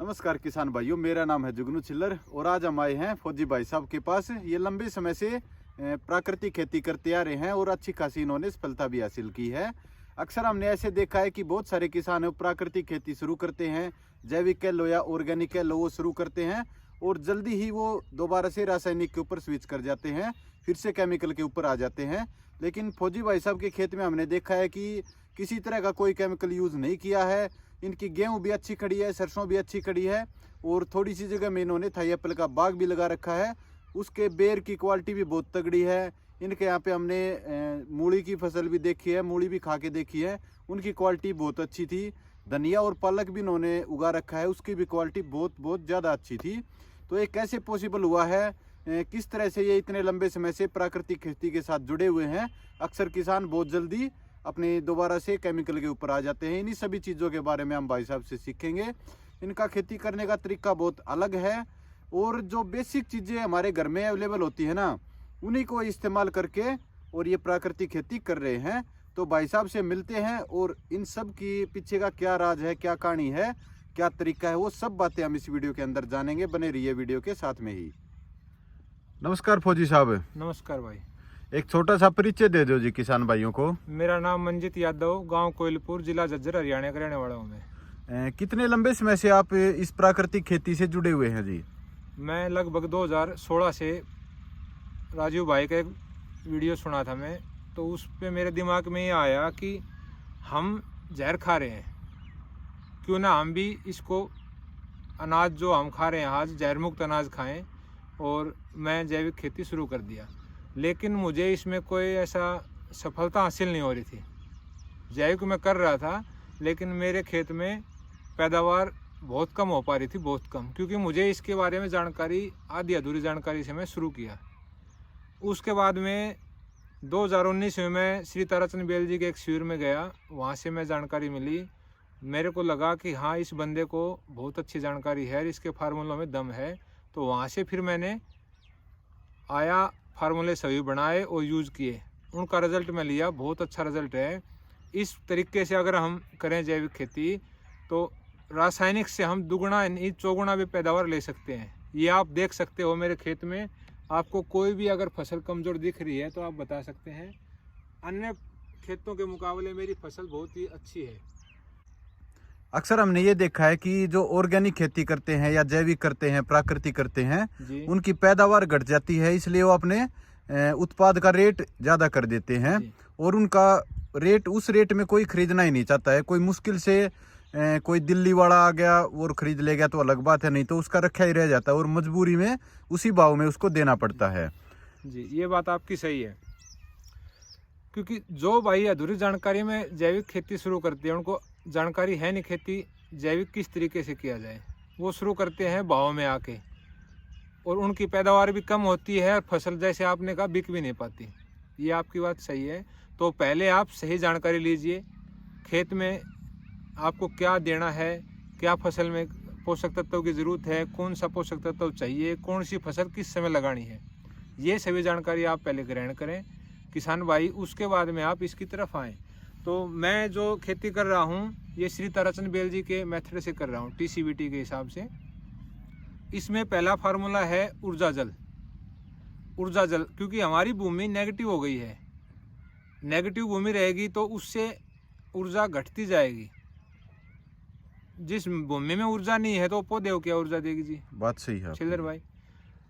नमस्कार किसान भाइयों, मेरा नाम है जुगनू चिल्लर और आज हम आए हैं फौजी भाई साहब के पास। ये लंबे समय से प्राकृतिक खेती करते आ रहे हैं और अच्छी खासी इन्होंने सफलता भी हासिल की है। अक्सर हमने ऐसे देखा है कि बहुत सारे किसान प्राकृतिक खेती शुरू करते हैं, जैविक कह लो या ऑर्गेनिक कह लो, वो शुरू करते हैं और जल्दी ही वो दोबारा से रासायनिक के ऊपर स्विच कर जाते हैं, फिर से केमिकल के ऊपर आ जाते हैं। लेकिन फौजी भाई साहब के खेत में हमने देखा है कि किसी तरह का कोई केमिकल यूज़ नहीं किया है। इनकी गेहूं भी अच्छी खड़ी है, सरसों भी अच्छी खड़ी है और थोड़ी सी जगह में इन्होंने थाई एप्पल का बाग भी लगा रखा है। उसके बेर की क्वालिटी भी बहुत तगड़ी है। इनके यहाँ पे हमने मूली की फसल भी देखी है, मूली भी खा के देखी है, उनकी क्वालिटी बहुत अच्छी थी। धनिया और पालक भी इन्होंने उगा रखा है, उसकी भी क्वालिटी बहुत ज़्यादा अच्छी थी। तो ये कैसे पॉसिबल हुआ है, किस तरह से ये इतने लंबे समय से प्राकृतिक खेती के साथ जुड़े हुए हैं। अक्सर किसान बहुत जल्दी अपने दोबारा से केमिकल के ऊपर आ जाते हैं। इन्हीं सभी चीज़ों के बारे में हम भाई साहब से सीखेंगे। इनका खेती करने का तरीका बहुत अलग है और जो बेसिक चीज़ें हमारे घर में अवेलेबल होती है ना, उन्हीं को इस्तेमाल करके और ये प्राकृतिक खेती कर रहे हैं। तो भाई साहब से मिलते हैं और इन सब की पीछे का क्या राज है, क्या कहानी है, क्या तरीका है, वो सब बातें हम इस वीडियो के अंदर जानेंगे। बने रहिए वीडियो के साथ में ही। नमस्कार फौजी साहब। नमस्कार भाई। एक छोटा सा परिचय दे दो जी किसान भाइयों को। मेरा नाम मंजित यादव, गांव कोयलपुर, जिला झज्जर, हरियाणा का रहने वाला हूँ मैं। कितने लंबे समय से आप इस प्राकृतिक खेती से जुड़े हुए हैं जी? मैं लगभग 2016 से राजीव भाई का एक वीडियो सुना था मैं, तो उस पे मेरे दिमाग में ये आया कि हम जहर खा रहे हैं, क्यों ना हम भी इसको अनाज जो हम खा रहे हैं आज जहर मुक्त अनाज खाएं। और मैं जैविक खेती शुरू कर दिया, लेकिन मुझे इसमें कोई ऐसा सफलता हासिल नहीं हो रही थी। जैविक मैं कर रहा था लेकिन मेरे खेत में पैदावार बहुत कम हो पा रही थी, बहुत कम, क्योंकि मुझे इसके बारे में जानकारी आधी अधूरी जानकारी से मैं शुरू किया। उसके बाद में 2019 में मैं श्री ताराचंद बेल जी के एक शिविर में गया, वहाँ से मैं जानकारी मिली। मेरे को लगा कि हाँ, इस बंदे को बहुत अच्छी जानकारी है, इसके फार्मूलों में दम है। तो वहाँ से फिर मैंने आया, फार्मूले सभी बनाए और यूज़ किए, उनका रिज़ल्ट मैं लिया, बहुत अच्छा रिज़ल्ट है। इस तरीके से अगर हम करें जैविक खेती तो रासायनिक से हम दुगुना नहीं चौगुना भी पैदावार ले सकते हैं। ये आप देख सकते हो मेरे खेत में। आपको कोई भी अगर फसल कमज़ोर दिख रही है तो आप बता सकते हैं। अन्य खेतों के मुकाबले मेरी फसल बहुत ही अच्छी है। अक्सर हमने ये देखा है कि जो ऑर्गेनिक खेती करते हैं या जैविक करते हैं, प्राकृतिक करते हैं, उनकी पैदावार घट जाती है, इसलिए वो अपने उत्पाद का रेट ज़्यादा कर देते हैं और उनका रेट, उस रेट में कोई खरीदना ही नहीं चाहता है। कोई मुश्किल से कोई दिल्ली वाला आ गया और खरीद ले गया तो अलग बात है, नहीं तो उसका रखा ही रह जाता है और मजबूरी में उसी भाव में उसको देना पड़ता है। जी, ये बात आपकी सही है, क्योंकि जो भाई अधूरी जानकारी में जैविक खेती शुरू करते हैं, उनको जानकारी है नहीं खेती जैविक किस तरीके से किया जाए, वो शुरू करते हैं भाव में आके और उनकी पैदावार भी कम होती है और फसल जैसे आपने कहा बिक भी नहीं पाती। ये आपकी बात सही है। तो पहले आप सही जानकारी लीजिए, खेत में आपको क्या देना है, क्या फसल में पोषक तत्वों की ज़रूरत है, कौन सा पोषक तत्व चाहिए, कौन सी फसल किस समय लगानी है, ये सभी जानकारी आप पहले ग्रहण करें किसान भाई। उसके बाद में आप इसकी तरफ आएँ। तो मैं जो खेती कर रहा हूँ ये श्री ताराचंद बेल जी के मेथड से कर रहा हूँ, TCVT के हिसाब से। इसमें पहला फार्मूला है ऊर्जा जल। ऊर्जा जल, क्योंकि हमारी भूमि नेगेटिव हो गई है, नेगेटिव भूमि रहेगी तो उससे ऊर्जा घटती जाएगी। जिस भूमि में ऊर्जा नहीं है तो पौधे को क्या ऊर्जा देगी जी? बात सही है चिल्लर भाई।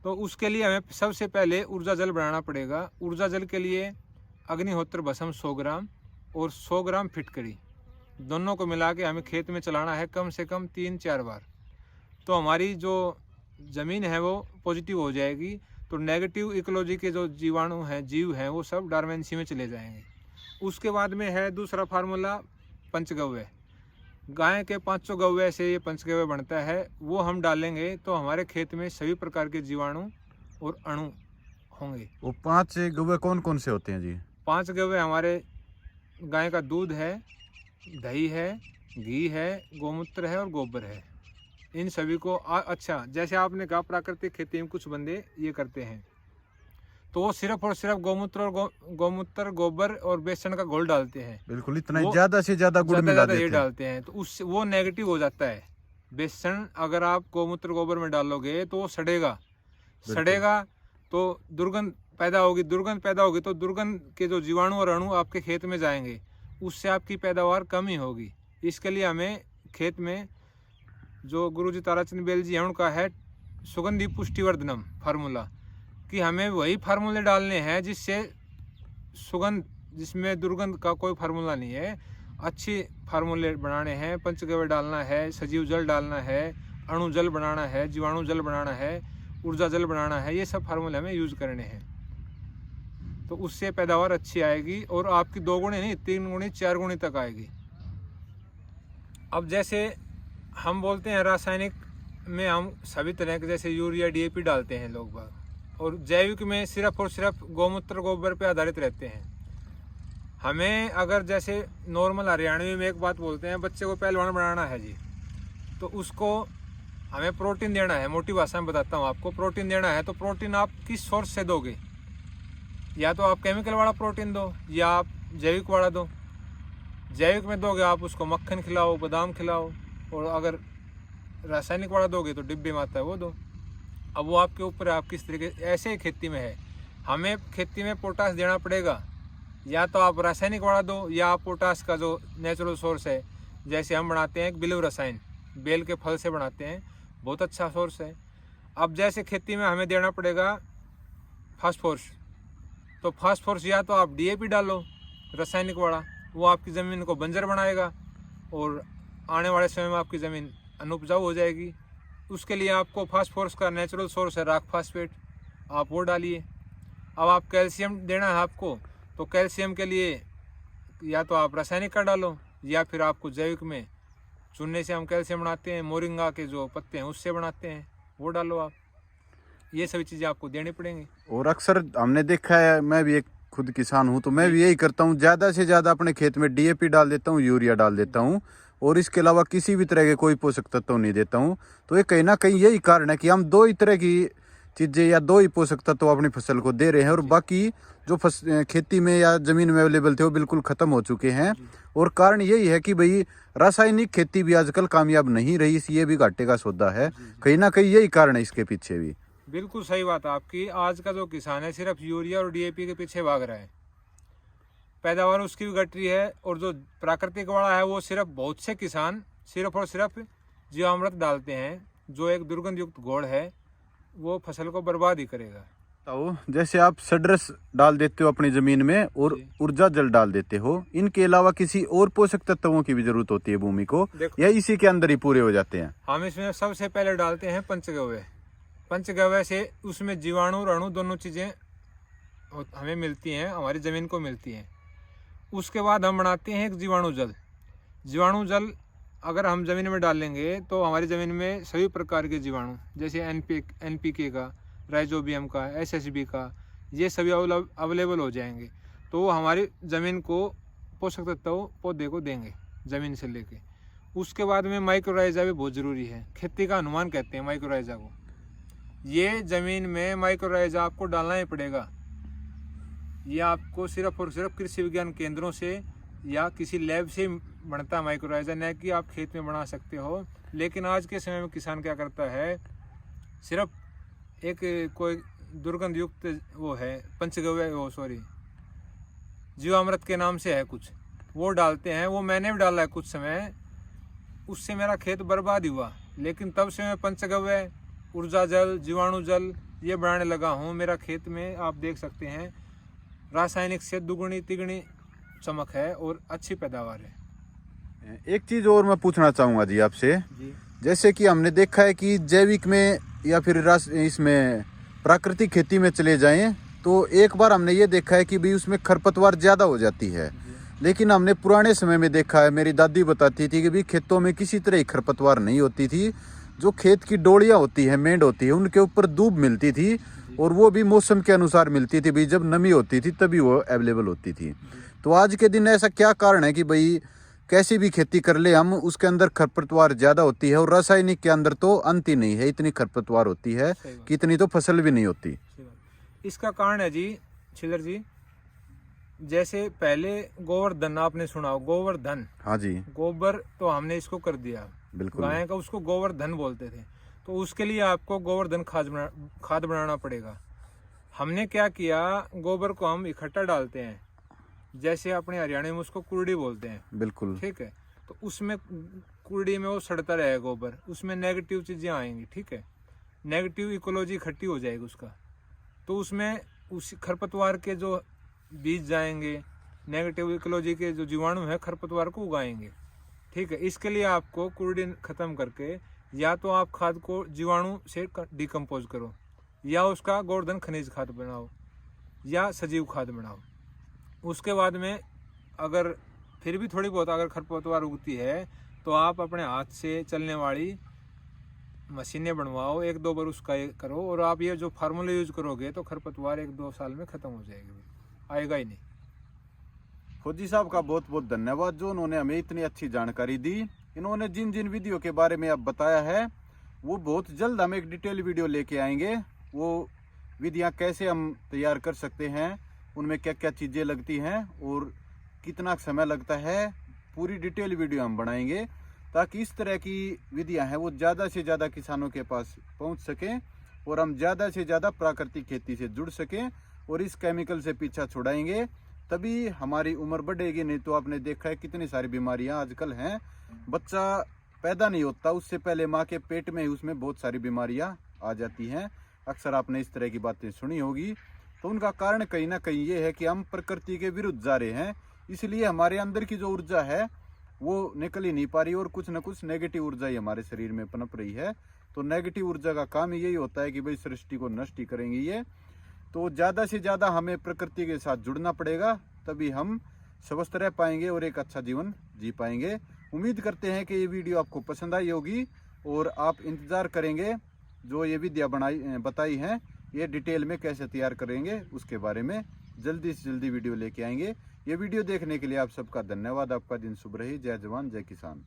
तो उसके लिए हमें सबसे पहले ऊर्जा जल बनाना पड़ेगा। ऊर्जा जल के लिए अग्निहोत्र भस्म 100 ग्राम और 100 ग्राम फिटकरी, दोनों को मिला के हमें खेत में चलाना है कम से कम 3-4 बार। तो हमारी जो ज़मीन है वो पॉजिटिव हो जाएगी, तो नेगेटिव इकोलॉजी के जो जीवाणु हैं, जीव हैं, वो सब डॉर्मेंसी में चले जाएंगे। उसके बाद में है दूसरा फार्मूला पंचगव्य। गाय के 500 गव्य से ये पंचगव्य बनता है, वो हम डालेंगे तो हमारे खेत में सभी प्रकार के जीवाणु और अणु होंगे। वो 5 गव्य कौन कौन से होते हैं जी? 5 गव्य हमारे गाय का दूध है, दही है, घी है, गोमूत्र है और गोबर है। इन सभी को अच्छा, जैसे आपने कहा प्राकृतिक खेती में कुछ बंदे ये करते हैं, तो वो सिर्फ और सिर्फ गोमूत्र, गोबर और बेसन का घोल डालते हैं। बिल्कुल, इतना ज्यादा से ज्यादा गुड़ मिला देते हैं, ये डालते हैं, तो उससे वो नेगेटिव हो जाता है। बेसन अगर आप गौमूत्र गोबर में डालोगे तो वो सड़ेगा तो दुर्गंध पैदा होगी, तो दुर्गंध के जो जीवाणु और अणु आपके खेत में जाएंगे, उससे आपकी पैदावार कम ही होगी। इसके लिए हमें खेत में जो गुरुजी ताराचंद बेल जी हैं उनका है सुगंधि पुष्टिवर्धनम फार्मूला, कि हमें वही फार्मूले डालने हैं जिससे सुगंध, जिसमें दुर्गंध का कोई फार्मूला नहीं है, अच्छी फार्मूले बनाने हैं। पंचगव्य डालना है, सजीव जल डालना है, अणु जल बनाना है, जीवाणु जल बनाना है, ऊर्जा जल बनाना है, ये सब फार्मूले हमें यूज करने हैं। तो उससे पैदावार अच्छी आएगी और आपकी 2 गुणी नहीं 3 गुणी 4 गुणी तक आएगी। अब जैसे हम बोलते हैं रासायनिक में हम सभी तरह के जैसे यूरिया DAP डालते हैं लोग बाग, और जैविक में सिर्फ और सिर्फ गौमूत्र गोबर पे आधारित रहते हैं। हमें अगर जैसे नॉर्मल हरियाणवी में एक बात बोलते हैं, बच्चे को पहलवान बनाना है जी, तो उसको हमें प्रोटीन देना है। मोटी भाषा में बताता हूँ आपको, प्रोटीन देना है तो प्रोटीन आप किस सोर्स से दोगे? या तो आप केमिकल वाला प्रोटीन दो या आप जैविक वाला दो। जैविक में दोगे आप उसको मक्खन खिलाओ, बादाम खिलाओ, और अगर रासायनिक वाला दोगे तो डिब्बे में आता है वो दो। अब वो आपके ऊपर है, आप किस तरीके। ऐसे ही खेती में है, हमें खेती में पोटास देना पड़ेगा, या तो आप रासायनिक वाला दो या आप पोटास का जो नेचुरल सोर्स है, जैसे हम बनाते हैं एक बिलीव रसायन, बेल के फल से बनाते हैं, बहुत अच्छा सोर्स है। अब जैसे खेती में हमें देना पड़ेगा फास्फोरस, तो फास्फोरस या तो आप DAP डालो रासायनिक वाला, वो आपकी ज़मीन को बंजर बनाएगा और आने वाले समय में आपकी ज़मीन अनुपजाऊ हो जाएगी। उसके लिए आपको फास्फोरस का नेचुरल सोर्स है राख फास्फेट, आप वो डालिए। अब आप कैल्शियम देना है आपको, तो कैल्शियम के लिए या तो आप रासायनिक का डालो या फिर आपको जैविक में चूने से हम कैल्शियम बनाते हैं, मोरिंगा के जो पत्ते हैं उससे बनाते हैं, वो डालो आप। ये सभी चीज़ें आपको देनी पड़ेंगी। और अक्सर हमने देखा है, मैं भी एक खुद किसान हूँ तो मैं भी यही करता हूँ, ज़्यादा से ज़्यादा अपने खेत में DAP डाल देता हूँ, यूरिया डाल देता हूँ, और इसके अलावा किसी भी तरह के कोई पोषक तत्व नहीं देता हूँ। तो ये कहीं ना कहीं यही कारण है कि हम 2 ही तरह की चीज़ें या 2 ही पोषक तत्व अपनी फसल को दे रहे हैं, और बाकी जो खेती में या ज़मीन में अवेलेबल थे वो बिल्कुल ख़त्म हो चुके हैं। और कारण यही है कि भाई रासायनिक खेती भी आजकल कामयाब नहीं रही, ये भी घाटे का सौदा है। कहीं ना कहीं यही कारण है इसके पीछे भी। बिल्कुल सही बात है आपकी। आज का जो किसान है सिर्फ यूरिया और DAP के पीछे भाग रहा है, पैदावार उसकी भी घट रही है। और जो प्राकृतिक वाला है वो सिर्फ बहुत से किसान सिर्फ और सिर्फ जीवामृत डालते हैं, जो एक दुर्गंध युक्त घोल है, वो फसल को बर्बाद ही करेगा। तो जैसे आप सड्रस डाल देते हो अपनी जमीन में और ऊर्जा जल डाल देते हो, इनके अलावा किसी और पोषक तत्वों की भी जरूरत होती है भूमि को, या इसी के अंदर ही पूरे हो जाते हैं? हम इसमें सबसे पहले डालते हैं पंचगव्य। पंचगव्य से उसमें जीवाणु और अणु दोनों चीज़ें हमें मिलती हैं, हमारी ज़मीन को मिलती हैं। उसके बाद हम बनाते हैं एक जीवाणु जल। जीवाणु जल अगर हम ज़मीन में डालेंगे तो हमारी ज़मीन में सभी प्रकार के जीवाणु, जैसे NPK का, राइजोबियम का, SSB का, ये सभी अवेलेबल हो जाएंगे। तो वो हमारी ज़मीन को पोषक तत्व पौधे को देंगे ज़मीन से लेके। उसके बाद में माइक्रोराइजा भी बहुत ज़रूरी है, खेती का अनुमान कहते हैं माइक्रोराइजा को। ये ज़मीन में माइक्रोराइजा आपको डालना ही पड़ेगा। ये आपको सिर्फ और सिर्फ कृषि विज्ञान केंद्रों से या किसी लैब से बनता है माइक्रोराइजा, न कि आप खेत में बना सकते हो। लेकिन आज के समय में किसान क्या करता है, सिर्फ एक कोई दुर्गंध युक्त वो है पंचगव्य जीवामृत के नाम से है कुछ, वो डालते हैं। वो मैंने भी डाला है कुछ समय, उससे मेरा खेत बर्बाद हुआ। लेकिन तब से मैं पंचगव्य, ऊर्जा जल, जीवाणु जल ये बनाने लगा हूँ। मेरा खेत में आप देख सकते हैं रासायनिक से दुगुनी तिगुनी चमक है और अच्छी पैदावार है। एक चीज़ और मैं पूछना चाहूँगा जी आपसे जी। जैसे कि हमने देखा है कि जैविक में या फिर इसमें प्राकृतिक खेती में चले जाएं तो एक बार हमने ये देखा है कि भाई उसमें खरपतवार ज़्यादा हो जाती है। लेकिन हमने पुराने समय में देखा है, मेरी दादी बताती थी कि भाई खेतों में किसी तरह की खरपतवार नहीं होती थी। जो खेत की डोलियाँ होती हैं, मेंढ होती है, उनके ऊपर दूब मिलती थी, और वो भी मौसम के अनुसार मिलती थी। भाई जब नमी होती थी तभी वो अवेलेबल होती थी। तो आज के दिन ऐसा क्या कारण है कि भाई कैसी भी खेती कर ले हम, उसके अंदर खरपतवार ज़्यादा होती है, और रासायनिक के अंदर तो अंत ही नहीं है, इतनी खरपतवार होती है कि इतनी तो फसल भी नहीं होती। इसका कारण है जी छिल्लर जी, जैसे पहले गोवर्धन आपने सुना हो, गोवर्धन। हाँ जी। गोबर तो हमने इसको कर दिया, बिल्कुल। गाय का, उसको गोवर्धन बोलते थे। तो उसके लिए आपको गोवर्धन खाद बनाना पड़ेगा। हमने क्या किया, गोबर को हम इकट्ठा डालते हैं, जैसे अपने हरियाणा में उसको कुर्डी बोलते हैं, बिल्कुल। ठीक है। तो उसमें कुर्डी में वो सड़ता रहेगा गोबर, उसमें नेगेटिव चीजें आएंगी, ठीक है, नेगेटिव इकोलॉजी इकट्ठी हो जाएगी उसका। तो उसमें उस खरपतवार के जो बीज जाएंगे, नेगेटिव इकोलॉजी के जो जीवाणु है खरपतवार को उगाएंगे, ठीक है। इसके लिए आपको कुर्डी खत्म करके या तो आप खाद को जीवाणु से डिकम्पोज करो, या उसका गोवर्धन खनिज खाद बनाओ, या सजीव खाद बनाओ। उसके बाद में अगर फिर भी थोड़ी बहुत अगर खरपतवार उगती है तो आप अपने हाथ से चलने वाली मशीनें बनवाओ, 1-2 बार उसका ये करो, और आप ये जो फार्मूला यूज करोगे तो खरपतवार 1-2 साल में खत्म हो जाएगी, आएगा ही नहीं। फौजी साहब का बहुत बहुत धन्यवाद जो उन्होंने हमें इतनी अच्छी जानकारी दी। इन्होंने जिन जिन विधियों के बारे में अब बताया है वो बहुत जल्द हम एक डिटेल वीडियो लेके आएंगे। वो विधियां कैसे हम तैयार कर सकते हैं, उनमें क्या क्या चीज़ें लगती हैं और कितना समय लगता है, पूरी डिटेल वीडियो हम बनाएंगे, ताकि इस तरह की विधियां हैं वो ज़्यादा से ज़्यादा किसानों के पास पहुंच सकें और हम ज़्यादा से ज़्यादा प्राकृतिक खेती से जुड़ सकें और इस केमिकल से पीछा छुड़ाएंगे, तभी हमारी उम्र बढ़ेगी। नहीं तो आपने देखा है कितनी सारी बीमारियां आजकल हैं, बच्चा पैदा नहीं होता उससे पहले माँ के पेट में ही उसमें बहुत सारी बीमारियां आ जाती हैं। अक्सर आपने इस तरह की बातें सुनी होगी। तो उनका कारण कहीं ना कहीं ये है कि हम प्रकृति के विरुद्ध जा रहे हैं, इसलिए हमारे अंदर की जो ऊर्जा है वो निकल ही नहीं पा रही और कुछ न कुछ नेगेटिव ऊर्जा ही हमारे शरीर में पनप रही है। तो नेगेटिव ऊर्जा का काम यही होता है कि भाई सृष्टि को नष्ट ही करेंगे ये। तो ज़्यादा से ज़्यादा हमें प्रकृति के साथ जुड़ना पड़ेगा, तभी हम स्वस्थ रह पाएंगे और एक अच्छा जीवन जी पाएंगे। उम्मीद करते हैं कि ये वीडियो आपको पसंद आई होगी और आप इंतज़ार करेंगे जो ये विधियाँ बताई हैं ये डिटेल में कैसे तैयार करेंगे उसके बारे में जल्दी से जल्दी वीडियो लेके आएंगे। ये वीडियो देखने के लिए आप सबका धन्यवाद। आपका दिन शुभ रहे। जय जवान जय किसान।